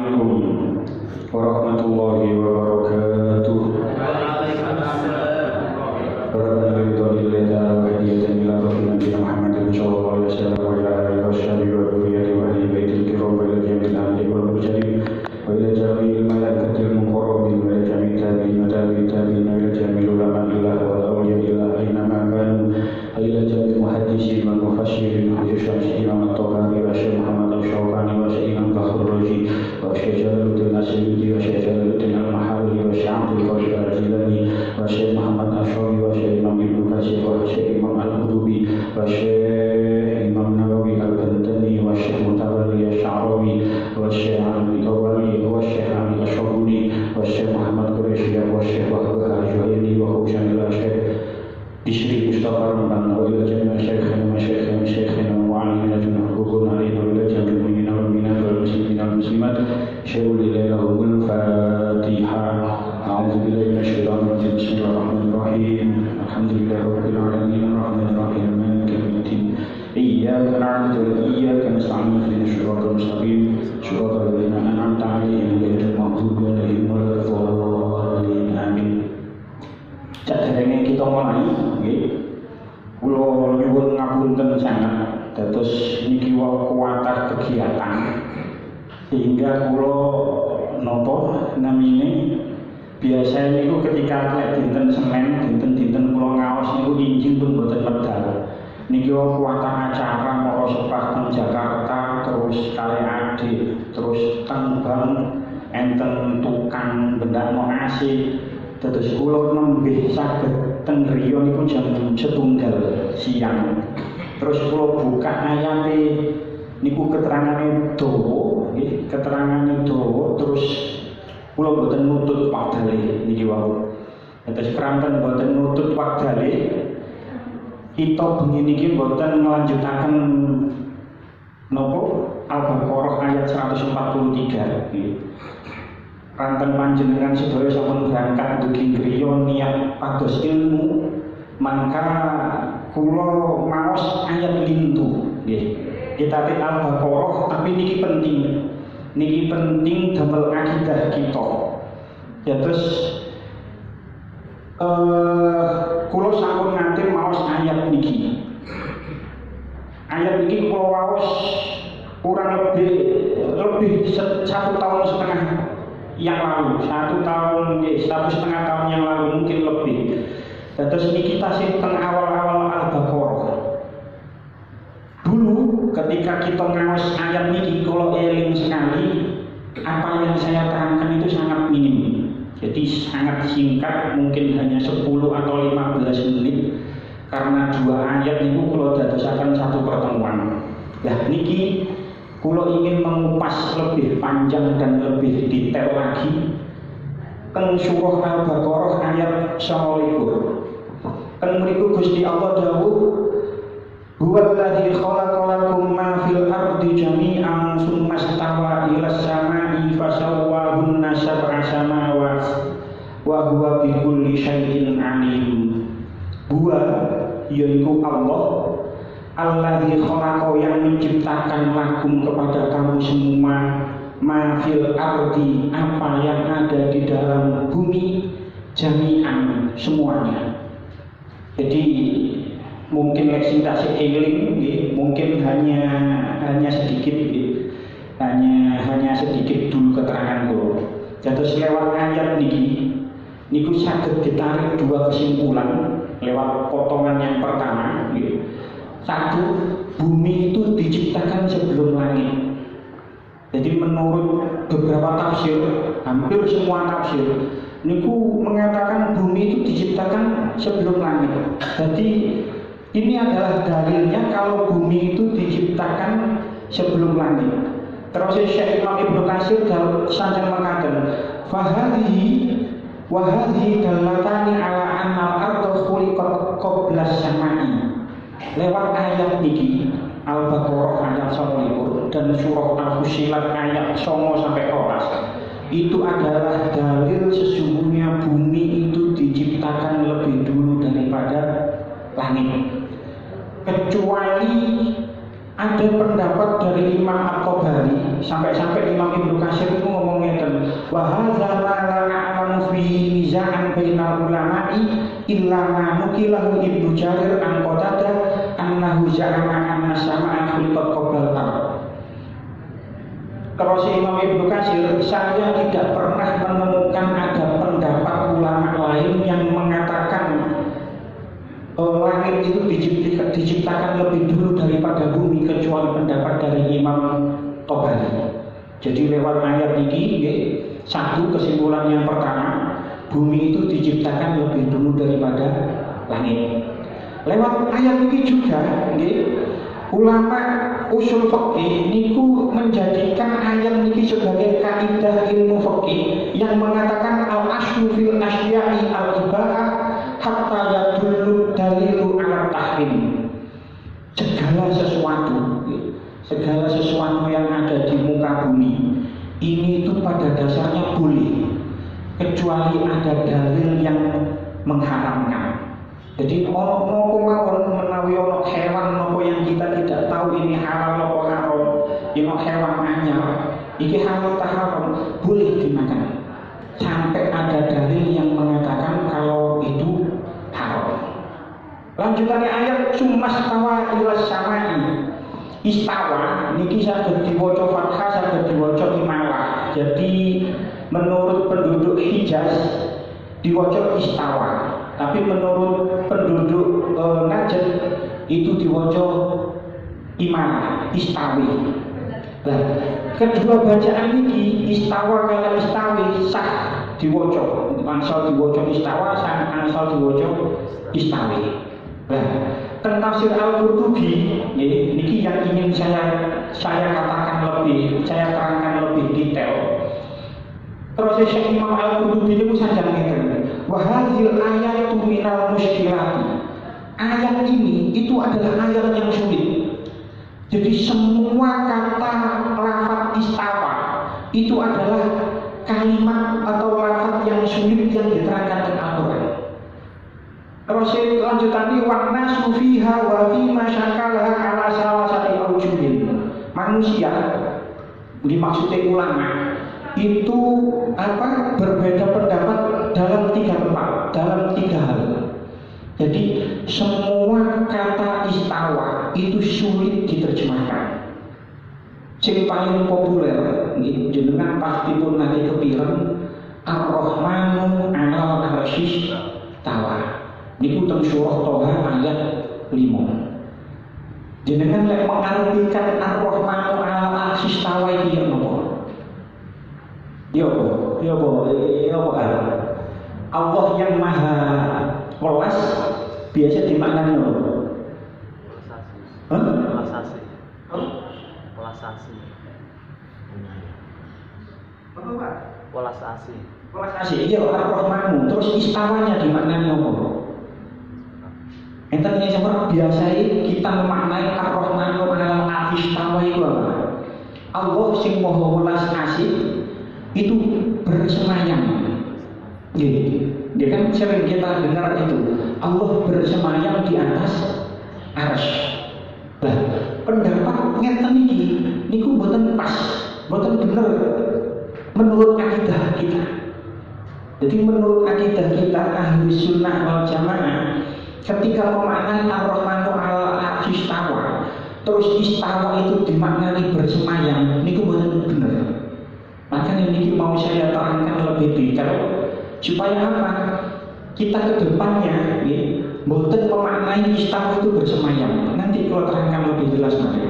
Assalamualaikum warahmatullahi wabarakatuh. Sehingga kulo nopo namine biasa niku ketika dinten Senin, dinten kulo ngaos niku injing pun boten medal. Niki kuwatan acara mara sepah teng Jakarta, terus kali adik, terus teng Bang enten tukang bendakno AC. Terus kulo nembe saged teng griya niku jam 1 siang. Terus kulo buka ayate niku keterangane dawa, nggih, keterangane dawa terus kula boten nutut waktale niki wau. Terus keranten boten nutut waktale kita bengi niki boten nglanjutaken napa Al-Baqarah ayat 143 nggih. Ranten panjenengan sedaya sampun berangkat dugi griya niat pados ilmu, maka kula maos ayat lintu nggih. Kita Al-Baqarah, tapi niki penting damel akidah kita. Ya terus kula sampun nganti maos ayat niki. Ayat niki kula waos kurang lebih 1,5 tahun yang lalu, 1,5 tahun yang lalu mungkin lebih. Terus niki tasih teng awal-awal Al-Baqarah. Dulu ketika kita ngawas ayat ini, kalau eling sekali, apa yang saya terangkan itu sangat minim. Jadi sangat singkat, mungkin hanya 10 atau 15 menit. Karena 2 ayat itu kalau dadosaken satu pertemuan. Nah niki kalau ingin mengupas lebih panjang dan lebih detail lagi, teng surah Al-Baqarah ayat 29. Teng mriku Gusti Allah dawuh, huwallazi khalaqalakum ma fil ardi jami'an tsumma stawa ilas samai fasawwahunna sab'a samawat wa huwa bikulli syai'in 'alim. Huwa yaiku Allah allazi khalaqa yang menciptakan lakum kepada kamu semua ma fil ardi apa yang ada di dalam bumi jami'an semuanya. Jadi mungkin leksintasi eling, mungkin hanya sedikit, hanya sedikit dulu keterangan kula. Terus lewat ayat niki, niku saged ditarik 2 kesimpulan lewat potongan yang pertama. Satu, bumi itu diciptakan sebelum langit. Jadi menurut beberapa tafsir, hampir semua tafsir, niku mengatakan bumi itu diciptakan sebelum langit. Jadi ini adalah dalilnya kalau bumi itu diciptakan sebelum langit. Terus Syekh Imam Ibnu Katsir sanjang mengatakan, "Fahadhihi wa hadhihi dalatani ala anna al-ardha khuliqat qabla as-sama'i." Lewat ayat niki Al-Baqarah ayat 9 dan surah Al-Fussilat ayat 9 sampai 12 itu adalah dalil sesungguhnya bumi itu diciptakan lebih dulu daripada langit. Kecuali ada pendapat dari Imam At-Tabari, sampai-sampai Imam Ibnu Katsir itu wa hadza ma la na'lamu fihi nizaan bainal ulama'i illa ma nuqilahu Ibnu Jarir an Qatadah annahu za'ama anna sama'a khuliqat qabla al-ard. Kalau si Imam Ibnu Katsir, saya tidak pernah menemukan ada pendapat ulama lain yang mengatakan langit itu diciptakan lebih dulu daripada bumi kecuali pendapat dari Imam Tobari. Jadi lewat ayat ini, satu kesimpulan yang pertama, bumi itu diciptakan lebih dulu daripada langit. Lewat ayat ini juga, ulama usul fikih niku menjadikan ayat ini sebagai kaidah ilmu fikih yang mengatakan al-aslu fil asya'i al-ibahah hatta yadullu dalilu ala tahrim. Segala sesuatu yang ada di muka bumi ini itu pada dasarnya boleh kecuali ada dalil yang mengharamkan. Jadi nopo mawon menawi ono hewan nopo yang kita tidak tahu ini halal nopo haram, ini hewan anyar, ini halal tak haram, boleh dimakan sampai ada dalil yang mengatakan kalau itu haram. Lanjutannya ayat sumastawa ilas samai. Istawa niki saged diwaca fathah, saged diwaca imalah. Jadi menurut penduduk Hijaz diwaca istawa, tapi menurut penduduk Najd itu diwaca imalah, istawi. Nah, kedua bacaan ini istawa kala istawi sah diwaca, angsal diwaca istawa, angsal diwaca istawi. Nah, tafsir Al-Qurtubi niki yang ingin saya katakan lebih, saya terangkan lebih detail. Terus Syekh Imam Al-Qurtubi ini sanjang ngeten. Wa hadzal ayatu minal muskilati. Ayat ini itu adalah ayat yang sulit. Jadi semua kata lafaz istawa itu adalah kalimat atau lafaz yang sulit yang diterangkan dalam Al-Qur'an. Terus lanjutannya warna sufiha wa fi masyakalah ala salasati awjuhin. Manusia dimaksudnya ulama itu berbeda pendapat dalam 3 tempat, dalam 3 hal. Jadi semua kata istawa itu sulit diterjemahkan. Yang paling populer jenengan pasti pun nanti kepiren Ar-Rahmanu 'alal 'arsy istawa. Niku teng surah Toha ayat 5. Jenengan lek mengartikan Ar-Rahmanu 'alal 'arsy istawa iki napa? Yo kan? Allah yang maha welas biasa dimaknani apa? Welasasi. Apa Pak? Welasasi. Iya, Ar-Rahmanu. Terus istawanya dimaknani apa? Enten yang seperti biasa kita memaknai Ar-Rahmanu 'alal 'arsy istawa itu apa? Allah sing maha welas asih itu bersemayam. Dia kan sering kita dengar itu Allah bersemayam di atas arsy. Nah, pendapat ngeten iki niku mboten pas, mboten bener menurut akidah kita. Jadi menurut akidah kita Ahlus Sunnah wal Jamaah ketika memaknai Ar-Rahmanu 'alal 'arsy istawa, terus istawa itu dimaknai bersemayam, niku mboten bener. Makanya ini mau saya terangkan lebih detail supaya apa? Kita ke depannya mboten memaknai istawa itu bersemayam. Nanti kalau terangkan lebih jelas nanti.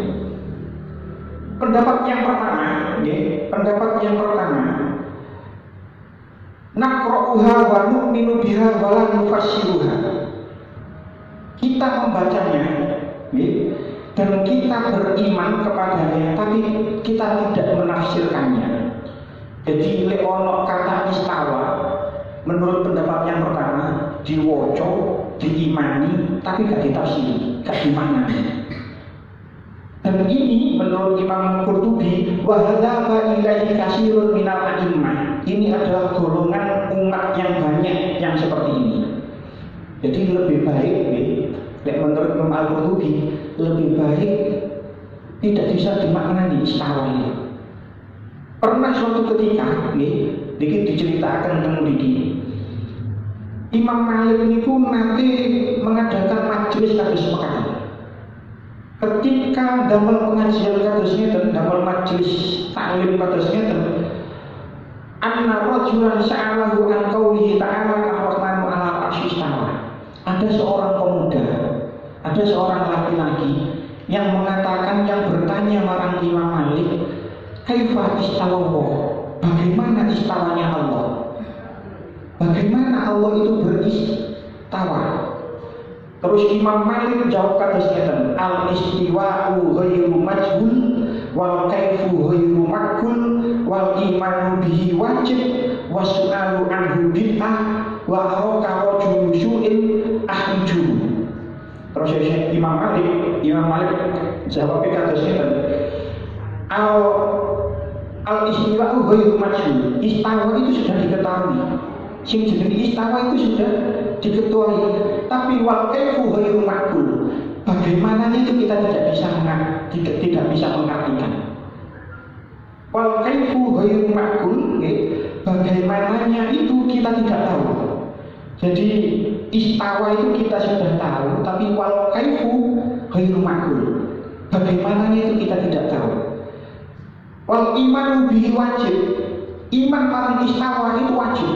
Pendapat yang pertama, naqra'uha wa nu'minu biha wa la nufassiruha. Kita membacanya dan kita beriman kepadanya, tapi kita tidak menafsirkannya. Jadi lek ono kata istawa menurut pendapat yang pertama diwoco, diimani, tapi gak ditafsiri, gak dimaknani. Dan ini menurut Imam Qurtubi wahadzaba ilaihi katsirun minal a'immah. Ini adalah golongan umat yang banyak yang seperti ini. Jadi lebih baik menurut Imam Al-Qurtubi lebih baik tidak bisa dimaknani istawa ini. Pernah suatu ketika Niki diceritakan tentang niki. Imam Malik niku nanti mengadakan majelis kados mekaten. Ketika damel pengajian kados ngeten, damel majelis taklim kados ngeten, anna rajulan sa'alahu an qaulihi ta'ala ar-rahmanu 'alal 'arsy istawa. Ada seorang pemuda, ada seorang laki-laki yang mengatakan, yang bertanya marang Imam Malik, kaifa istawa? Bagaimana istawanya Allah? Bagaimana Allah itu beristawa? Terus Imam Malik jawab kados ngeten, al-istiwa'u ghairu majhul wal kaifu ghairu maqbul wal imanu bihi wajib wa su'alu anhu bid'ah wa araka rajul su'in ahju. Terus Imam Malik jawab kados ngeten, al-istiwa'u ghairu majhul. Istawa itu sudah diketahui. Sing jenenge istawa itu sudah diketahui, tapi wal kaifu ghairu maqbul. Bagaimana itu kita tidak bisa mengartikan. Wal kaifu ghairu maqbul, bagaimananya itu kita tidak tahu. Jadi istawa itu kita sudah tahu, tapi wal kaifu ghairu maqbul. Bagaimananya itu kita tidak tahu. Wal imanu bihi wajib. Iman marang istawa itu wajib.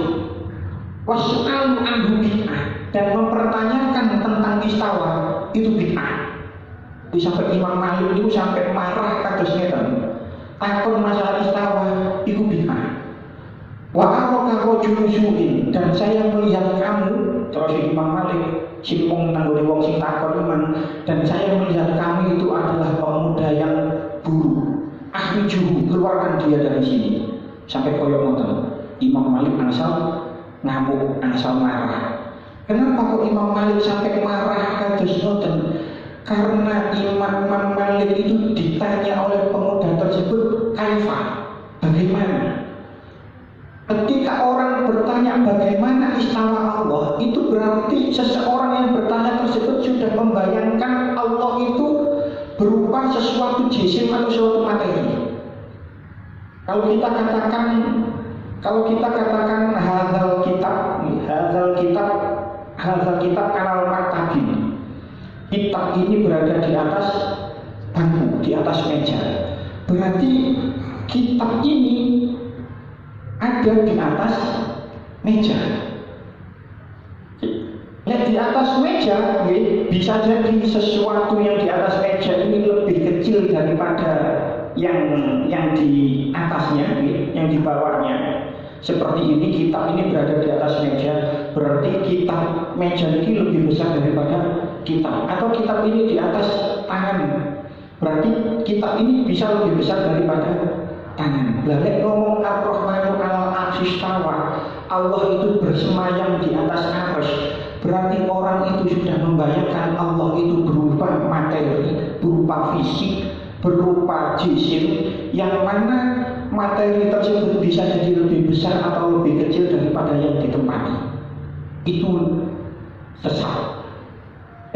Wasu'alu anhu bid'ah, dan mempertanyakan tentang istawa itu bid'ah. Sampai Imam Malik itu sampai marah kados ngeten. Takon masalah istawa itu bid'ah. Wa araka rajulun su'in, dan saya melihat kamu, terus Imam Malik sing mung nanggone wong sing takon iman, dan saya melihat kamu itu adalah pemuda yang buruk. Ahmijuhu, keluarkan dia dari sini. Sampai koyo ngoten. Imam Malik asal ngamuk, asal marah. Kenapa kok Imam Malik sampai marah kados ngoten? Karena Imam Malik itu ditanya oleh pemuda tersebut, kaifa? Bagaimana? Ketika orang bertanya bagaimana istawa Allah, itu berarti seseorang yang bertanya tersebut sudah membayangkan Allah itu berupa sesuatu jisim atau suatu materi. Kalau kita katakan hadzal kitab alal maktabin. Kitab ini berada di atas bangku, di atas meja. Berarti kitab ini ada di atas meja. Yang di atas meja bisa jadi sesuatu yang di atas meja ini lebih kecil daripada yang di atasnya, yang di bawahnya. Seperti ini, kitab ini berada di atas meja, berarti kitab meja ini lebih besar daripada kitab. Atau kitab ini di atas tangan, berarti kitab ini bisa lebih besar daripada tangan. Lalu ngomong ar-rahmanu 'alal 'arsy istawa, Allah itu bersemayam di atas arsy, berarti orang itu sudah membayangkan Allah itu berupa materi, berupa fisik, berupa jisim, yang mana materi tersebut bisa jadi lebih besar atau lebih kecil daripada yang ditempati. Itu sesat.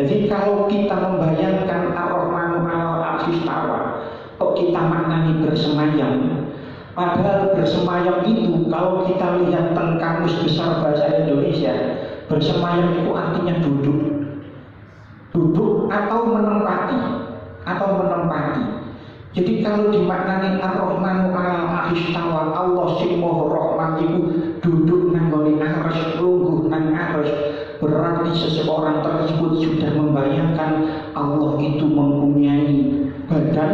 Jadi kalau kita membayangkan ar-rahmanu 'alal 'arsy istawa, kok kita maknani bersemayam, padahal bersemayam itu kalau kita lihat teng kamus besar bahasa Indonesia, bersemayam itu artinya duduk atau menempati. Jadi kalau dimaknani ar-rahmanu 'alal 'arsy istawa, Allah sing Maha Rahman itu duduk nang ngone arsy, lungguh nang arsy, berarti seseorang tersebut sudah membayangkan Allah itu mempunyai badan,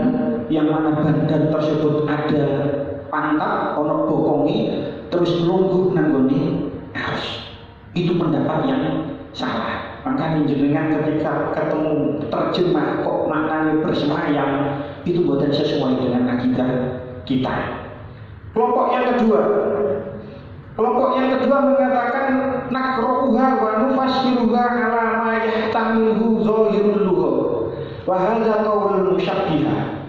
yang mana badan tersebut ada pantat, ono bokongi, terus lungguh nang ngone arsy. Itu pendapat yang salah. Makanya jenengan ketika ketemu terjemah kok maknanya bersemayam, itu bukan sesuai dengan akidah kita. Kelompok yang kedua mengatakan nakruha wa nufassiruha ala ma yahtamiluhu zahirul lugha wa hadza qaulul musyabbihah.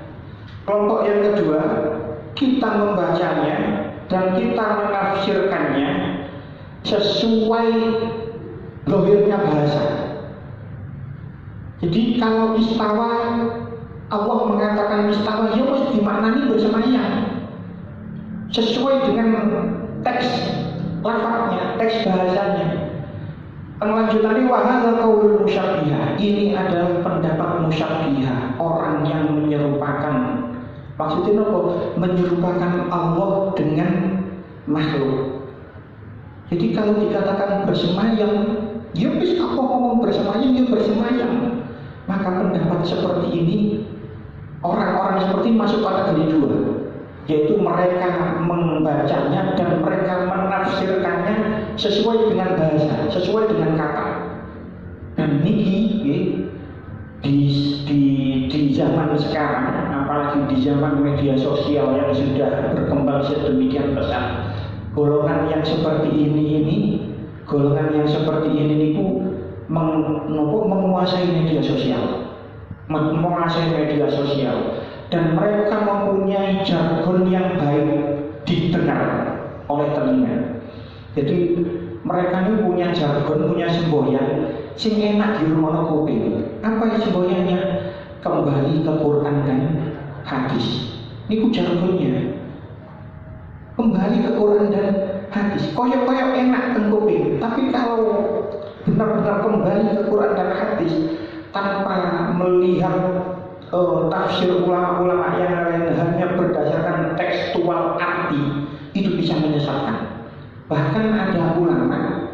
Kelompok yang kedua, kita membacanya dan kita menafsirkannya sesuai zahirnya bahasa. Jadi kalau istawa, Allah mengatakan istawa, ya mesti dimaknani bersemayam sesuai dengan teks lafaznya, teks bahasanya. Lanjutannya wahada qaulul musyabbihah. Ini adalah pendapat musyabbihah, orang yang menyerupakan. Maksudnya apa? Menyerupakan Allah dengan makhluk. Jadi kalau dikatakan bersemayam, ya wis apa ngomong bersemayam, ya bersemayam. Maka pendapat seperti ini, orang-orang seperti ini masuk kategori dua, yaitu mereka membacanya dan mereka menafsirkannya sesuai dengan bahasa, sesuai dengan kata. Dan ini di zaman sekarang, apalagi di zaman media sosial yang sudah berkembang sedemikian pesat, golongan yang seperti ini menguasai media sosial, dan mereka mempunyai jargon yang baik didengar oleh telinga. Jadi mereka ini punya jargon, punya semboyan sing enak di rumah kuping. Apa semboyannya? Kembali ke Quran dan hadis. Ini jargonnya. Kembali ke Quran dan hadis. Koyok-koyok enak di kuping. Tapi kalau benar-benar kembali ke Quran dan hadis tanpa melihat tafsir ulama-ulama yang lain, hanya berdasarkan tekstual arti, itu bisa menyesatkan. Bahkan ada ulama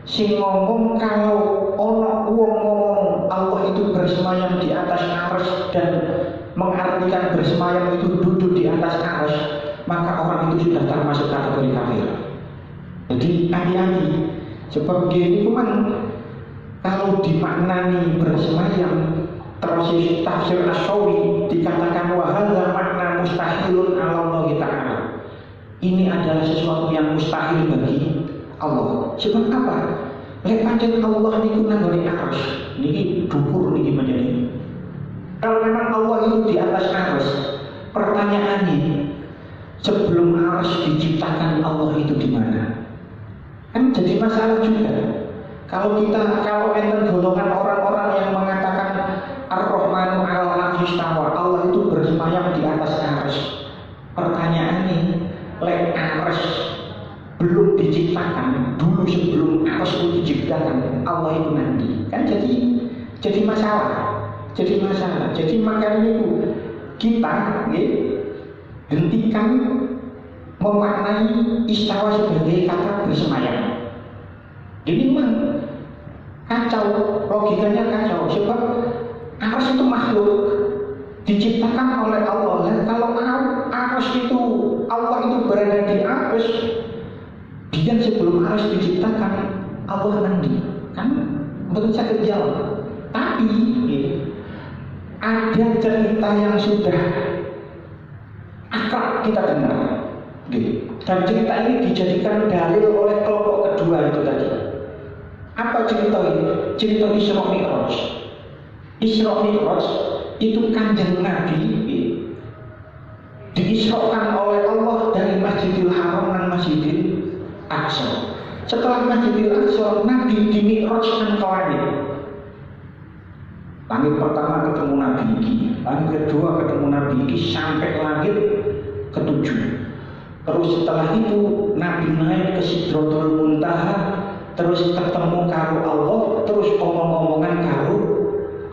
sing ngomong kalau ono wong ngomong Allah itu bersemayam di atas arsy dan mengartikan bersemayam itu duduk di atas arsy, maka orang itu sudah termasuk kategori kafir. Jadi hati-hati, sebab gini memang kalau dimaknani bersemayam terus tafsir Asyawi dikatakan wahada makna mustahilun ala Allah Ta'ala. Ini adalah sesuatu yang mustahil bagi Allah. Sebab apa? Lek pancen Allah niku nanggone arsy, niki dhuwur niki menjadi. Kalau memang Allah itu di atas arsy, pertanyaannya sebelum arsy diciptakan Allah itu di mana? Kan jadi masalah juga. Kalau enten golongan orang-orang yang mengatakan Ar-Rahmanu 'alal 'arsy istawa, Allah itu bersemayam di atas arsy. Pertanyaannya, lek arsy belum diciptakan, dulu sebelum arsy itu diciptakan, Allah itu nanti. Kan jadi masalah. Jadi makanya itu kita hentikan memaknai istawa sebagai kata bersemayam. Ini memang kacau, logikanya kacau. Sebab arsy itu makhluk diciptakan oleh Allah. Dan kalau arsy itu Allah itu berada di arsy, dia sebelum arsy diciptakan Allah nanti. Kan betul sakit jawab. Tapi ada cerita yang sudah akrab kita dengar. Dan cerita ini dijadikan dalil oleh kelompok kedua itu tadi. Apa cerita ini? Cerita Isra Mi'raj. Isra Mi'raj itu Kanjeng Nabi diisrokan oleh Allah dari Masjidil Haram dan Masjidil Aqsa. Setelah Masjidil Aqsa, Nabi dimi'rajkan ke langit. Langit pertama ketemu Nabi ini, langit kedua ketemu Nabi ini, sampai langit ketujuh. Terus setelah itu Nabi naik ke Sidratul Muntaha, terus ketemu karo Allah, terus omong-omongan karo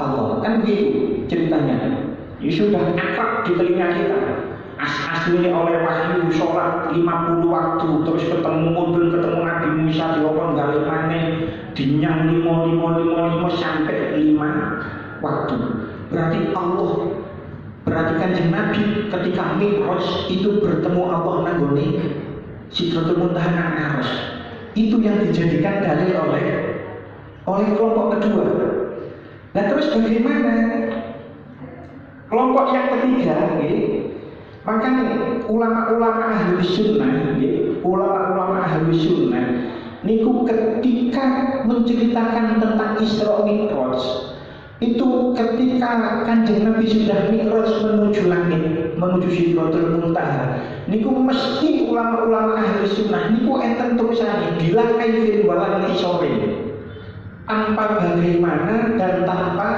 Allah. Kan begitu ceritanya. Ini sudah akrab di telinga kita. Aslinya oleh wahyu sholat 50 waktu, terus ketemu Nabi Musa diopong gawe maneh dinyang 5 sampai 5 waktu. Berarti Kanjeng Nabi ketika Mi'raj itu bertemu Allah nanggone Sidratul Muntaha nang arsy. Itu yang dijadikan dalil oleh kelompok kedua. Nah terus bagaimana kelompok yang ketiga? Makanya ulama-ulama ahli sunnah, niku ketika menceritakan tentang Isra Mi'raj, itu ketika Kanjeng Nabi sudah Mi'raj menuju langit, menuju Sidratul Muntaha, niku mesti ulama-ulama ahli sunnah niku enten tulisannya bila kaifin walan isore, tanpa bagaimana dan tanpa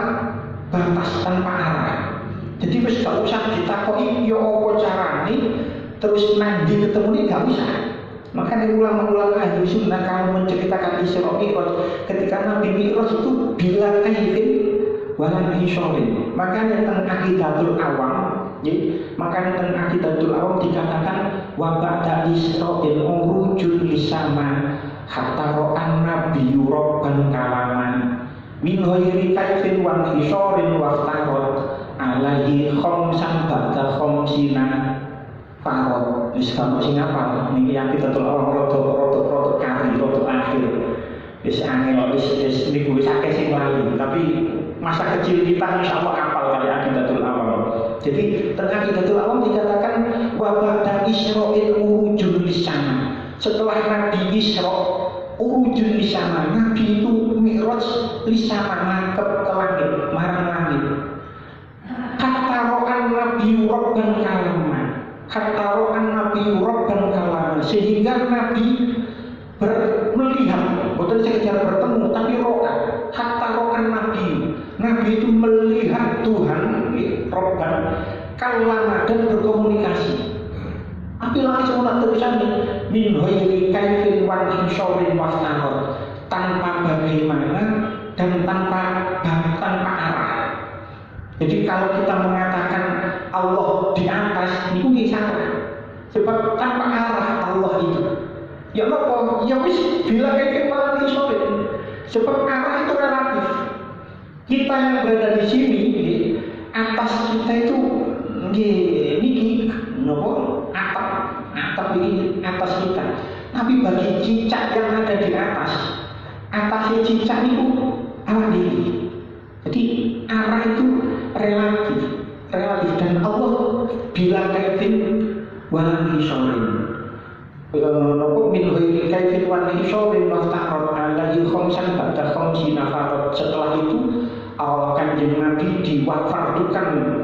batas, tanpa arah. Jadi wis gak usah ditakoki yo apa carane, terus nanti ketemu ini gak usah. Makanya ulama-ulama ahli sunnah kalau menceritakan Isra Mi'raj, ketika Nabi Mi'raj itu bila kaifin walan hishorin. Makanya tentang Aqidatul Awam, makanya tentang Aqidatul Awam dikatakan wa ba'da Isra'il urujul lisama hatta ro'an nabiyyu rabban kalaman min ghairi kaifin wan hishorin waftarot alaihi khamsan ba'da khamsina farod. Wis kamu sing apa niki Aqidatul Awam roto kari roto akhir wis angel wis niku wis akeh sing lali, tapi masa kecil kita insyaallah hafal kali Aqidatul Awam. Jadi tentang Aqidatul Awam dikatakan wa ba'da Isra'il urujul lisana. Setelah Nabi Isra urujul lisana, Nabi itu Mi'raj lisana mangkep ke langit, marang langit. Hatta ro'an Nabi rabban kalama. Hatta ro'an Nabi rabban kalama, sehingga Nabi melihat, bukan sekedar bertemu tapi ro'a. Hatta ro'an Nabi itu melihat Tuhan Rabban kalama dan berkomunikasi. Tapi langsung nak tulisan min ghairi kaifin wan hishorin waftarot, tanpa bagaimana dan tanpa arah. Jadi kalau kita mengatakan Allah di atas itu salah, sebab tanpa arah Allah itu. Ya apa? Ya wis bila kaifin wan hishorin, sebab arah itu relatif. Kita yang berada di sini, atas kita itu niki nopo atap ini atas kita. Tapi bagi cicak yang ada di atasnya cicak itu awan ini. Jadi arah itu relatif dan Allah bilang kaifin walan hishorin. Nopo min ghairi kaifin wan hishorin waftarot alaihi khamsan ba'da khamsina farad. Setelah itu Kanjeng Nabi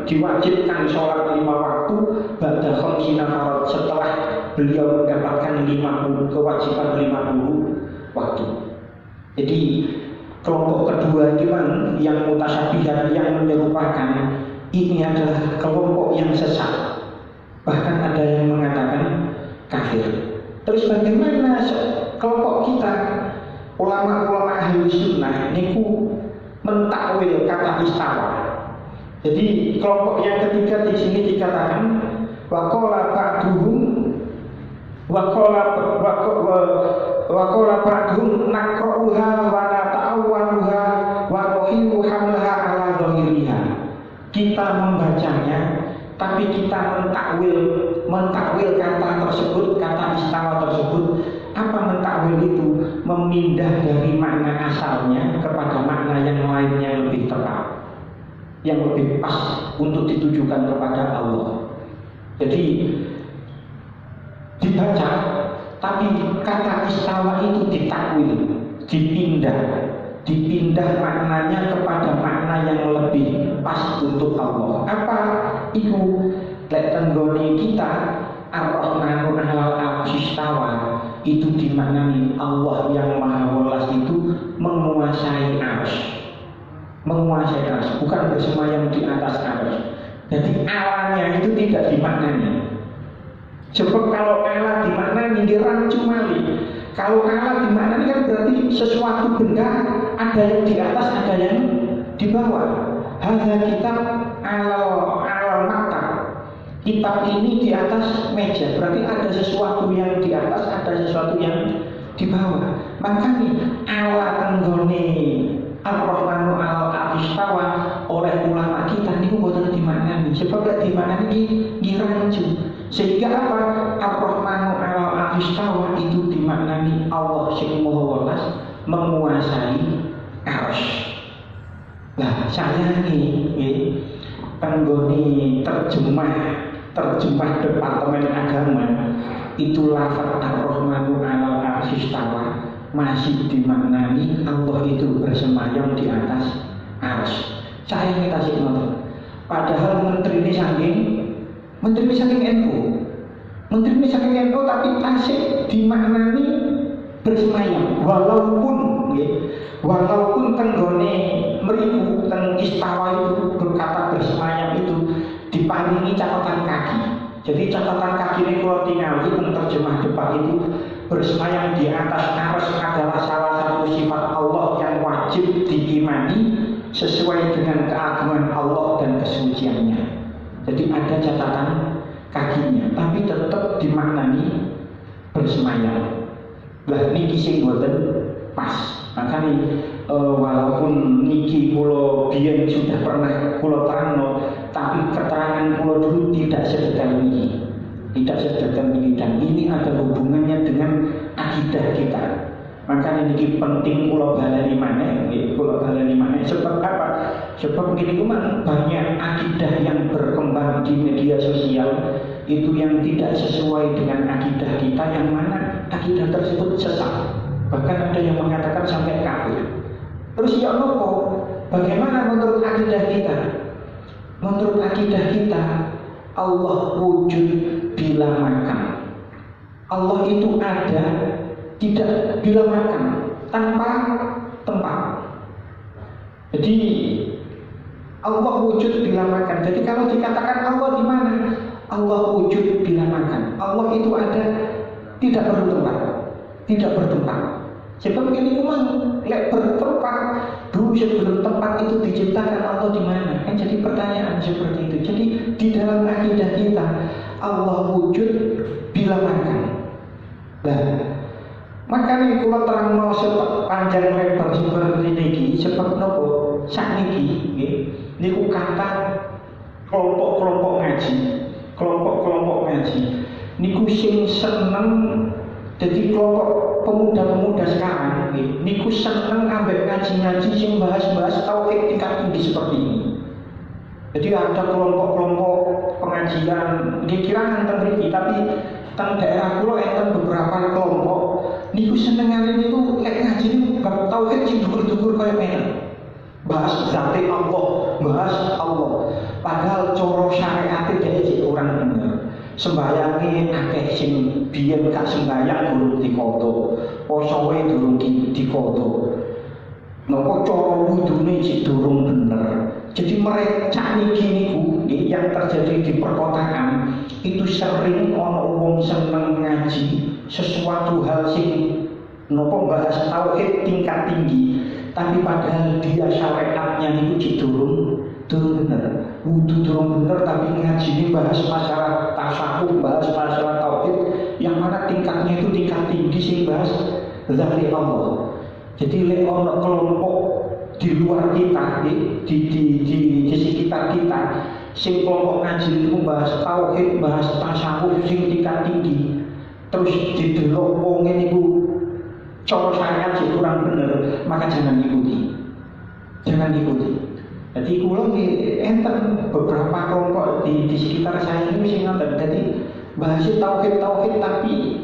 diwajibkan sholat 5 waktu ba'da khamsina farad, setelah beliau mendapatkan 50 kewajiban 50 waktu. Jadi kelompok kedua ini yang mutasyabihat, yang menyerupakan, ini adalah kelompok yang sesat. Bahkan ada yang mengatakan kafir. Terus bagaimana kelompok kita ulama-ulama ahli sunnah niku mentakwil kata istawa. Jadi kelompok yang ketiga di sini dikatakan waqala ba'duhum naqra'uha wa nata'awwaluha wa nuhilu hamlaha ala dhahiriha. Kita membacanya tapi kita mentakwil kata tersebut, kata istawa tersebut. Apa mentakwil itu? Memindah dari makna asalnya kepada makna yang lain yang lebih tepat, yang lebih pas untuk ditujukan kepada Allah. Jadi dibaca, tapi kata istawa itu ditakwil, dipindah maknanya kepada makna yang lebih pas untuk Allah. Apa itu? Lek tenggone kita Ar-Rahmanu 'alal 'arsy istawa, itu dimaknani Allah yang Maha Welas itu menguasai arsy, bukan bersemayam di atas arsy. Jadi Allahnya itu tidak dimaknani. Sebab kalau Allah dimaknani dirancu mali. Kalau Allah dimaknani kan berarti sesuatu benda ada yang di atas, ada yang di bawah. Hadza kitab alal maktab. Kitab ini di atas meja, berarti ada sesuatu yang di atas, ada sesuatu yang di bawah. Makanya Allah tenggone Ar-Rahmanu 'alal 'arsy istawa oleh ulama kita niku boten dimaknani. Sebab lek dimaknani ngirancu. Sehingga apa? Ar-Rahmanu 'alal 'arsy istawa itu dimaknani Allah sing Maha Welas menguasai arsy. Lah saya nggih tenggone terjemah Departemen Agama itu lafaz Ar-Rahmanu 'alal 'arsy istawa masih dimaknani Allah itu bersemayam di atas arsy. Saya minta sih nonton. Padahal menteri ini saking NU, tapi tasik dimaknani bersemayam. Walaupun tenggone meribu teng istawa itu berkata bersemayam itu diparingi catatan kaki. Jadi catatan kaki ini kalau tinggal itu terjemah depan itu bersemayam di atas arsy adalah salah satu sifat Allah yang wajib diimani sesuai dengan keagungan Allah dan kesuciannya. Jadi ada catatan kakinya, tapi tetap dimaknani bersemayam. Lah niki sing boten pas. Makanya walaupun niki kula biyen sudah pernah kula terangno, tapi keterangan kula dulu tidak sedetail ini. Tidak sedetail ini, dan ini ada hubungannya dengan akidah kita. Makanya ini penting kula balani maneh, kula balani maneh. Sebab apa? Sebab ini memang banyak akidah yang berkembang di media sosial itu yang tidak sesuai dengan akidah kita, yang mana akidah tersebut sesat. Bahkan ada yang mengatakan sampai kafir. Terus ya nopo? Bagaimana menurut akidah kita? Menurut akidah kita, Allah wujud bila makan. Allah itu ada tidak bila makan, tanpa tempat. Jadi Allah wujud bila makan. Jadi kalau dikatakan Allah di mana? Allah wujud bila makan. Allah itu ada tidak bertempat, tidak bertempat. Sebab ini memang lek bertempat dulu sebelum tempat itu diciptakan Allah di mana? Kan jadi pertanyaan seperti itu. Jadi di dalam akidah kita Allah wujud bila makan. Nah, makanya kalau terang mau panjang lebar seperti ini, sebab nopo sakniki, niku kata kelompok-kelompok ngaji, kelompok-kelompok ngaji, niku sing seneng. Jadi kelompok pemuda-pemuda sekarang niku seneng ambek ngaji-ngaji sing bahas-bahas tauhid tingkat tinggi seperti ini. Jadi ada kelompok-kelompok pengajian dikira nganten mriki, tapi teng daerah kula enten beberapa kelompok niku senengane niku lek ngaji niku bab tauhid sing dhuwur-dhuwur kaya ngene. Bahas zate Allah, bahas Allah. Padahal cara syariat dhewe sik kurang bener. Sembayange akeh sing biyen gak sembayang durung dikoto, posoe durung dikoto. Napa cara wudune sik durung bener. Jadi mereka niki niku yang terjadi di perkotaan itu sering ana wong seneng ngaji sesuatu hal sing napa bahas tauhid tingkat tinggi, tapi padahal dia syariatnya niku sik durung bener. Wudu durung bener, tapi ngaji ini bahas masalah tasawuf, bahas masalah tauhid yang mana tingkatnya itu tingkat tinggi sing bahas zati Allah. Jadi lek ana kelompok di luar kita, di sekitar kita, sing kelompok ngaji itu bahas tauhid, bahas tasawuf sing tingkat tinggi, terus didelok wong niku cara syariat sing kurang bener, maka jangan ikuti. Jangan ikuti. Jadi kula enten beberapa kelompok di sekitar saya ini sing ngoten. Jadi bahas tauhid tapi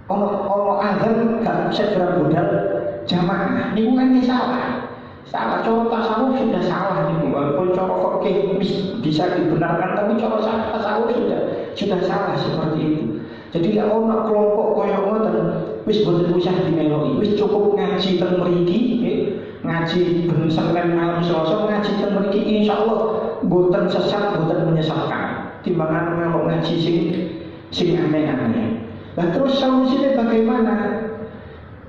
ono azan gak segera budal jamaah. Niku kan salah. Salah cara tasawuf sudah salah niku. Walaupun cara fikih bisa dibenarkan, tapi cara tasawuf sudah salah seperti itu. Jadi lek ono kelompok kaya ngoten wis boten usah dimeloki. Wis cukup ngaji teng mriki, ngaji ben Senin malam Selasa ngaji teng mriki insyaallah boten sesat, boten menyesatkan. Timbangan melok ngaji sing aneh-aneh. Nah terus solusinya bagaimana?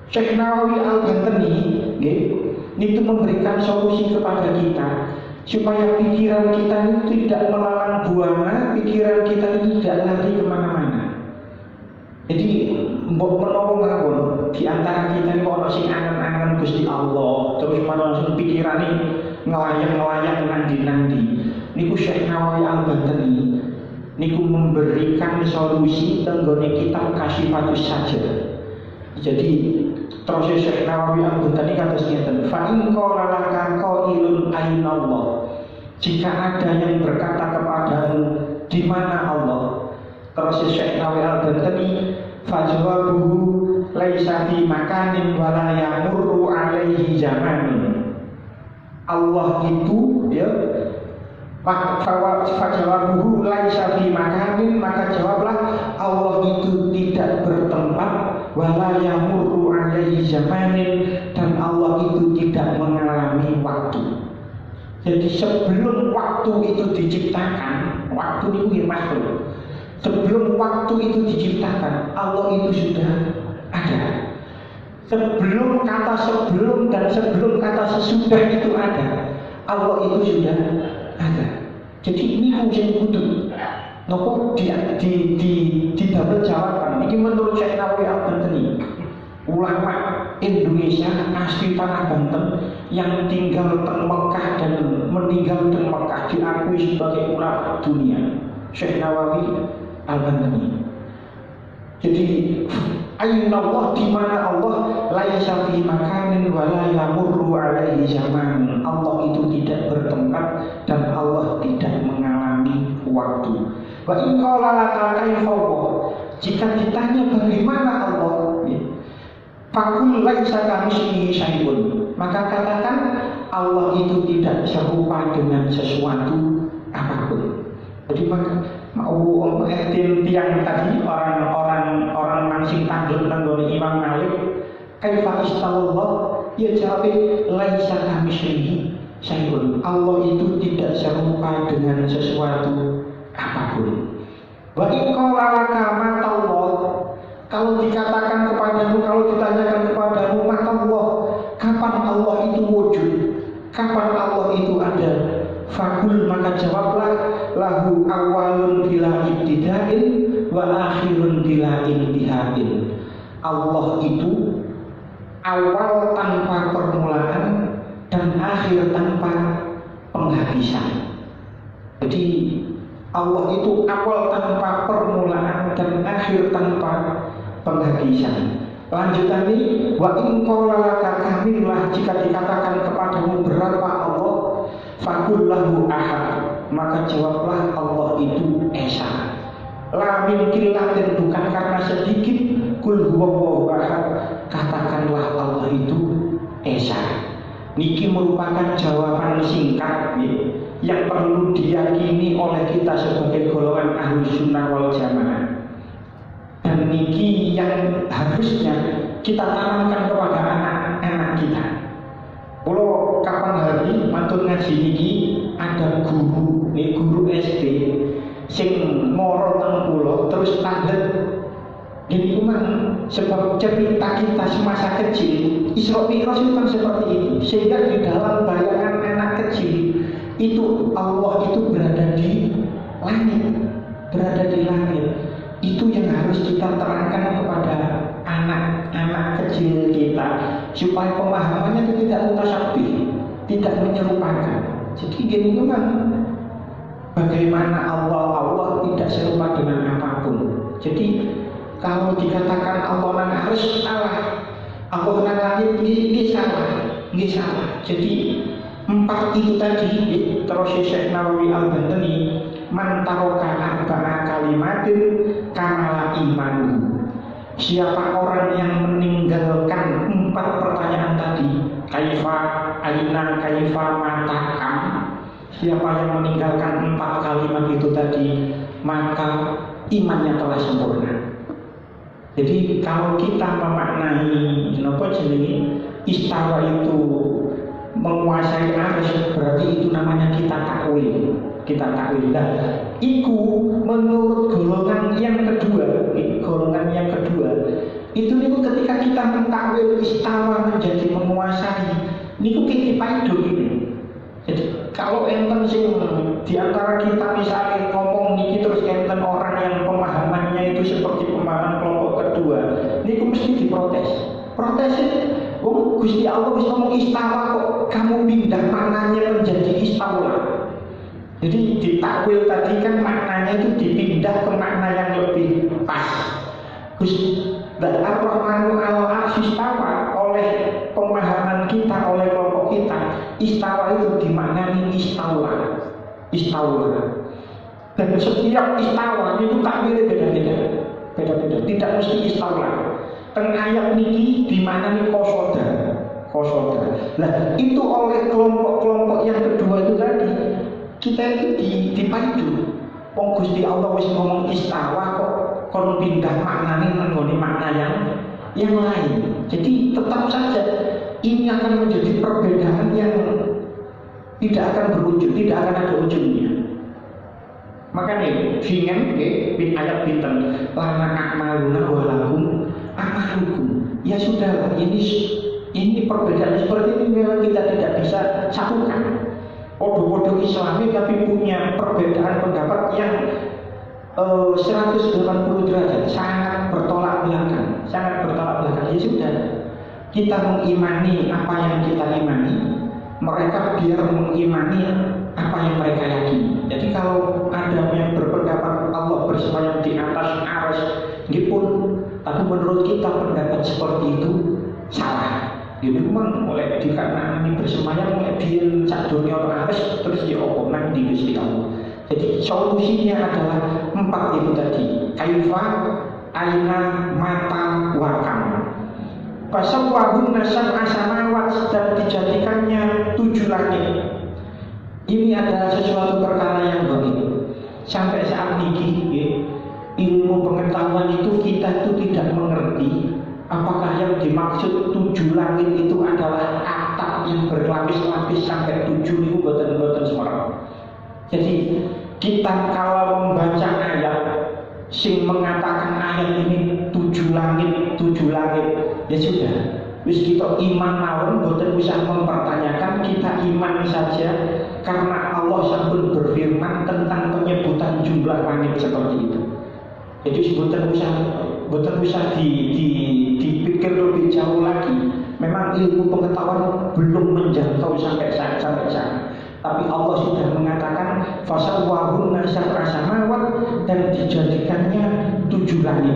Syekh Nawawi Al-Bantani itu memberikan solusi kepada kita supaya pikiran kita itu tidak melalang buana, pikiran kita itu tidak lari kemana-mana. Jadi mbok menawa mawon di antara kita ini ono sing angen-angen Gusti Allah, terus langsung pikirane ngelayang-layang nandi-nandi. Niku Syekh Nawawi Al-Bantani niku memberikan solusi tenggone kitab Kasyifatus Sajad. Jadi terus Syekh Nawawi Al-Bantani kados ngeten, fa in qala laka qailun ainallah. Jika ada yang berkata kepadamu di mana Allah? Terus Syekh Nawawi Al-Bantani fajwabuhu laisa fi makanin wala yamurru alaihi zamanun. Allah itu fajwabuhu laisa fi makanin, maka jawablah Allah itu tidak bertempat, wala yamurru alaihi zamanin, dan Allah itu tidak mengalami waktu. Jadi sebelum waktu itu diciptakan, waktu itu makhluk. Sebelum waktu itu diciptakan, Allah itu sudah Sebelum kata sebelum dan sebelum kata sesudah itu ada, Allah itu sudah ada. Jadi ini mungkin kudu nopo di double jawaban. Ini menurut Syekh Nawawi Al-Bantani, ulama Indonesia asli tanah Banten yang tinggal di Mekah dan meninggal di Mekah diakui sebagai ulama dunia, Syekh Nawawi Al-Bantani. Jadi Aina Allah, di mana Allah laisa fi makanin wa la yamurru alaihi zaman. Allah itu tidak bertempat dan Allah tidak mengalami waktu. Wa in qala laka kaifa, jika ditanya bagaimana Allah, fakul laisa kamitslihi syai'un, maka katakan Allah itu tidak serupa dengan sesuatu apapun. Jadi maka mau tiang tadi orang mancing tanggung nanggone Imam Malik, kaifa istallah, ya jawab laisa kamitslihi syai'un. Allah itu tidak serupa dengan sesuatu apapun. Wa in qala laka matallah, kalau dikatakan kepadamu, kalau ditanyakan kepadamu matallah, kapan Allah itu wujud, kapan Allah itu ada, fakul, maka jawablah lahu awalun bila ibtidain wa akhirun bila intihain. Allah itu awal tanpa permulaan dan akhir tanpa penghabisan. Jadi Allah itu awal tanpa permulaan dan akhir tanpa penghabisan. Lanjutannya, wa in qala laka kamillah, jika dikatakan kepadamu berapa Allah, fakul lahu ahad, maka jawablah Allah itu esa. La min killatin, bukan karena sedikit, kul huwallahu ahad, katakanlah Allah itu esa. Niki merupakan jawaban singkat yang perlu diyakini oleh kita sebagai golongan ahlu sunnah wal jamaah. Dan niki yang harusnya kita tanamkan kepada anak-anak kita. Kalau kapan hari mantun ngaji niki ada guru, guru SD sing moro teng kula terus tandet. Ini memang sebab cerita kita semasa kecil, Isra Mi'raj itu kan seperti itu. Sehingga di dalam bayangan anak kecil itu Allah itu berada di langit, berada di langit. Itu yang harus kita terangkan kepada anak-anak kecil kita supaya pemahamannya itu tidak mutasyabih, tidak menyerupakan. Jadi gini kan, bagaimana Allah tidak serupa dengan apapun. Jadi kalau dikatakan Allah nang harus salah, Allah nang langit ini salah, ini salah. Jadi empat itu tadi terus Syekh Nawawi Al-Bantani, man taroka arba'a kalimatin kamala imanu. Siapa orang yang meninggalkan empat pertanyaan tadi, kaifa, aina, kaifa, mata, kam. Siapa yang meninggalkan empat kalimat itu tadi, maka imannya telah sempurna. Jadi kalau kita memaknai napa jenenge istawa itu menguasai arsy, berarti itu namanya kita takwil. Kita takwil. Nah, iku menurut golongan yang kedua, itu ketika kita mentakwil istawa menjadi menguasai, niku kitipaidho ini. Jadi kalau enten sing di antara kita misalnya ngomong niki terus enten orang yang pemahamannya itu seperti pemahaman kelompok kedua, niku mesti diprotes. Protesnya, Gusti Allah wis ngomong istawa kok kamu pindah maknanya menjadi istawa. Jadi ditakwil tadi kan maknanya itu dipindah ke makna yang lebih pas. Gusti Ar-Rahmanu al-Arsy istawa, oleh pemahaman kita, oleh kelompok kita, istawa itu dimaknani istaula. Dan setiap istawa itu takwilnya beda-beda. Tidak mesti istaula. Teng ayat niki dimaknani kosoda. Nah, itu oleh kelompok-kelompok yang kedua itu tadi, kita itu dipadu. Gusti Allah wis ngomong istawa kok kon pindah maknane menggoni makna yang lain. Jadi tetap saja ini akan menjadi perbedaan yang tidak akan berujung, tidak akan ada ujungnya. Makanya dengan bin ayat binten lana akmaluna wa lakum amalukum. Ya sudah, ini perbedaan seperti ini memang kita tidak bisa satukan. Podo-podo Islami tapi punya perbedaan pendapat yang 180 derajat, sangat bertolak belakang, Ya sudah, kita mengimani apa yang kita imani, mereka biar mengimani apa yang mereka yakini. Jadi kalau ada yang berpendapat Allah bersemayam di atas arsy, pun, tapi menurut kita pendapat seperti itu salah. Jadi memang mulai dikarenakan bersemayam mulai biar sak dunia arsy terus ya apa nang di Gusti Allah. Jadi solusinya adalah 4 itu tadi. Kaifa, aina, mata, wakam. Fasawwahunna sab'a samawat, dan dijadikannya 7 langit. Ini adalah sesuatu perkara yang baik. Sampai saat ini ilmu pengetahuan itu kita itu tidak mengerti apakah yang dimaksud 7 langit itu adalah atap yang berlapis-lapis sampai 7 itu boten-boten semua. Jadi kita kalau membaca ayat sing mengatakan ayat ini 7 langit, ya sudah. Wis kita iman mawon, boten usah mempertanyakan, kita iman saja karena Allah sampun berfirman tentang penyebutan jumlah langit seperti itu. Jadi boten usah dipikir lebih jauh lagi. Memang ilmu pengetahuan belum menjangkau sampai sana. Tapi Allah sudah mengatakan fasawwahunna sab'a samawat, dan dijadikannya 7 langit.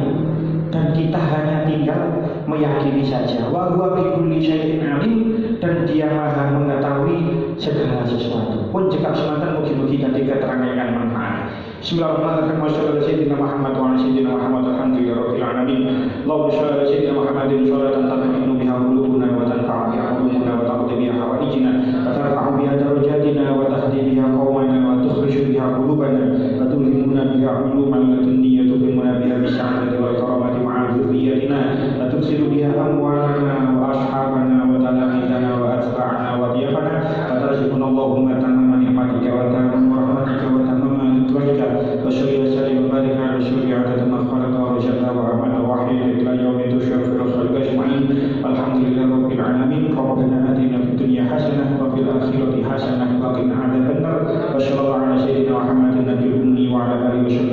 Dan kita hanya tinggal meyakini saja. Wa huwa bi kulli syai'in alim, dan Dia Maha mengetahui segala sesuatu. Pun jika semantan mugi-mugi nanti keterangan yang manfaat. Bismillahirrahmanirrahim. Wassallallahu sayyidina Muhammad wa ala sayyidina Muhammad alhamdulillahirabbil alamin. Allahumma shalli ala sayyidina Muhammadin sholatan tatma'innu biha qulubuna wa tanfa'u biha qulubuna wa taqdi biha hawaijina wa tarfa'u biha darajatina wa tahdi biha qaumana wa tukhriju biha qulubana wa tulhimuna biha uluman ladunniya tuhimuna biha bisya'ati wal karamati ma'a dzurriyyatina wa tuksiru biha amwalana wa ashabana wa talamidana wa atba'ana wa diyafana wa tarzuquna Allahumma tamama ni'matika wa tamama rahmatika wa tamama nutwajika wa syurya salim wa barik ala syurya adada maghfirata wa rajata wa amana wa ahli ila yawmi tusyafir rasulika ajma'in. Alhamdulillah rabbil alamin. Rabbana atina fid dunya hasanah wa fil akhirati hasanah wa qina adzabannar. Wa sallallahu ala sayyidina Muhammadin nabiyil ummi wa ala alihi wa